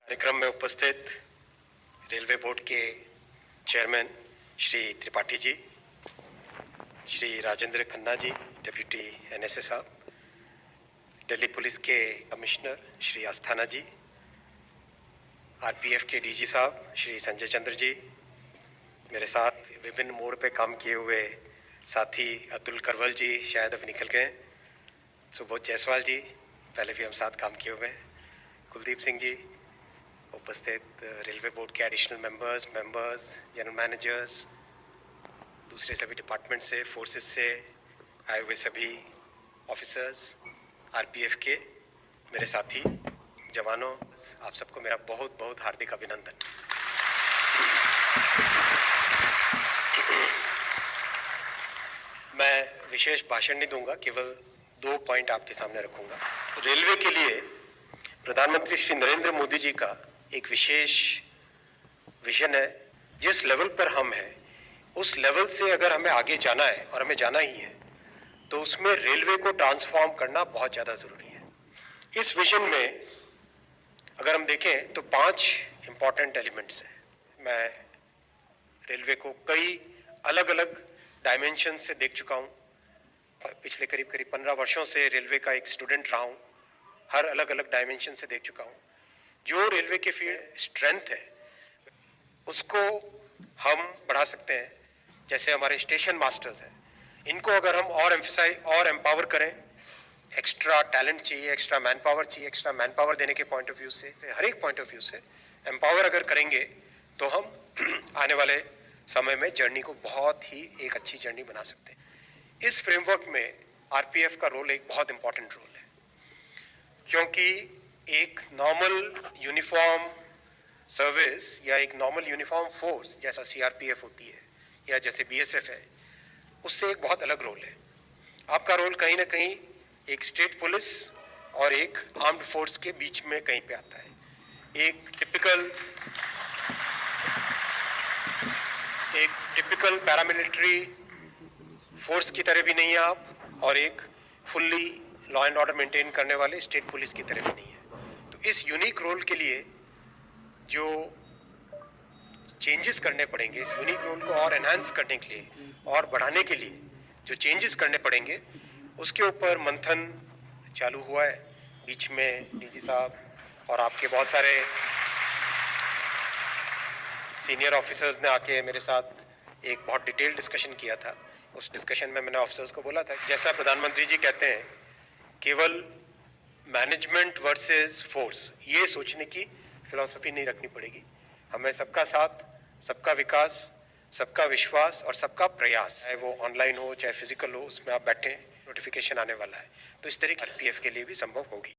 कार्यक्रम में उपस्थित रेलवे बोर्ड के chairman Shri Tripathi ji, Shri Rajendra Khanna ji, deputy NSA साहब, दिल्ली पुलिस के कमिश्नर श्री अस्थाना जी, आरपीएफ के डीजी साहब श्री संजय चंद्र जी, मेरे साथ विभिन्न मोड़ पे काम किए हुए साथी अतुल करवल जी शायद अब निकल गए, सुबोध जायसवाल जी पहले भी हम साथ काम किए हुए हैं, कुलदीप सिंह जी, उपस्थित रेलवे बोर्ड के एडिशनल मेंबर्स, जनरल मैनेजर्स, दूसरे सभी डिपार्टमेंट से, फोर्सेस से आए हुए सभी ऑफिसर्स, आरपीएफ के मेरे साथी जवानों, आप सबको मेरा बहुत बहुत हार्दिक अभिनंदन। मैं विशेष भाषण नहीं दूंगा, केवल 2 पॉइंट आपके सामने रखूंगा। रेलवे के लिए प्रधानमंत्री श्री नरेंद्र मोदी जी का एक विशेष विजन है। जिस लेवल पर हम हैं उस लेवल से अगर हमें आगे जाना है और हमें जाना ही है तो उसमें रेलवे को ट्रांसफॉर्म करना बहुत ज़्यादा ज़रूरी है। इस विजन में अगर हम देखें तो 5 इम्पॉर्टेंट एलिमेंट्स हैं। मैं रेलवे को कई अलग अलग डायमेंशन से देख चुका हूँ। पिछले करीब 15 वर्षों से रेलवे का एक स्टूडेंट रहा हूँ। हर अलग अलग डायमेंशन से देख चुका हूँ। जो रेलवे के फील्ड स्ट्रेंथ है उसको हम बढ़ा सकते हैं। जैसे हमारे स्टेशन मास्टर्स हैं, इनको अगर हम और एम्फसाइज और एम्पावर करें, एक्स्ट्रा टैलेंट चाहिए, एक्स्ट्रा मैन पावर चाहिए, एक्स्ट्रा मैन पावर देने के पॉइंट ऑफ व्यू से, हर एक पॉइंट ऑफ व्यू से एम्पावर अगर करेंगे तो हम आने वाले समय में जर्नी को बहुत ही एक अच्छी जर्नी बना सकते हैं। इस फ्रेमवर्क में आरपीएफ का रोल एक बहुत इंपॉर्टेंट रोल है, क्योंकि एक नॉर्मल यूनिफॉर्म सर्विस या एक नॉर्मल यूनिफॉर्म फोर्स जैसा सीआरपीएफ होती है या जैसे बीएसएफ है, उससे एक बहुत अलग रोल है। आपका रोल कहीं ना कहीं एक स्टेट पुलिस और एक आर्म्ड फोर्स के बीच में कहीं पे आता है। एक टिपिकल पैरामिलिट्री फोर्स की तरह भी नहीं है आप, और एक fully law and order maintain करने वाले स्टेट पुलिस की तरह भी नहीं है। तो इस यूनिक रोल के लिए जो चेंजेस करने पड़ेंगे, इस यूनिक रोल को और एनहांस करने के लिए और बढ़ाने के लिए जो चेंजेस करने पड़ेंगे, उसके ऊपर मंथन चालू हुआ है। बीच में डीजी साहब और आपके बहुत सारे सीनियर ऑफिसर्स ने आके मेरे साथ एक बहुत डिटेल्ड डिस्कशन किया था। उस डिस्कशन में मैंने ऑफिसर्स को बोला था, जैसा प्रधानमंत्री जी कहते हैं, केवल मैनेजमेंट वर्सेस फोर्स, ये सोचने की फिलॉसफी नहीं रखनी पड़ेगी। हमें सबका साथ, सबका विकास, सबका विश्वास और सबका प्रयास, चाहे वो ऑनलाइन हो चाहे फिजिकल हो, उसमें आप बैठें, नोटिफिकेशन आने वाला है, तो इस तरह की आरपीएफ के लिए भी संभव होगी।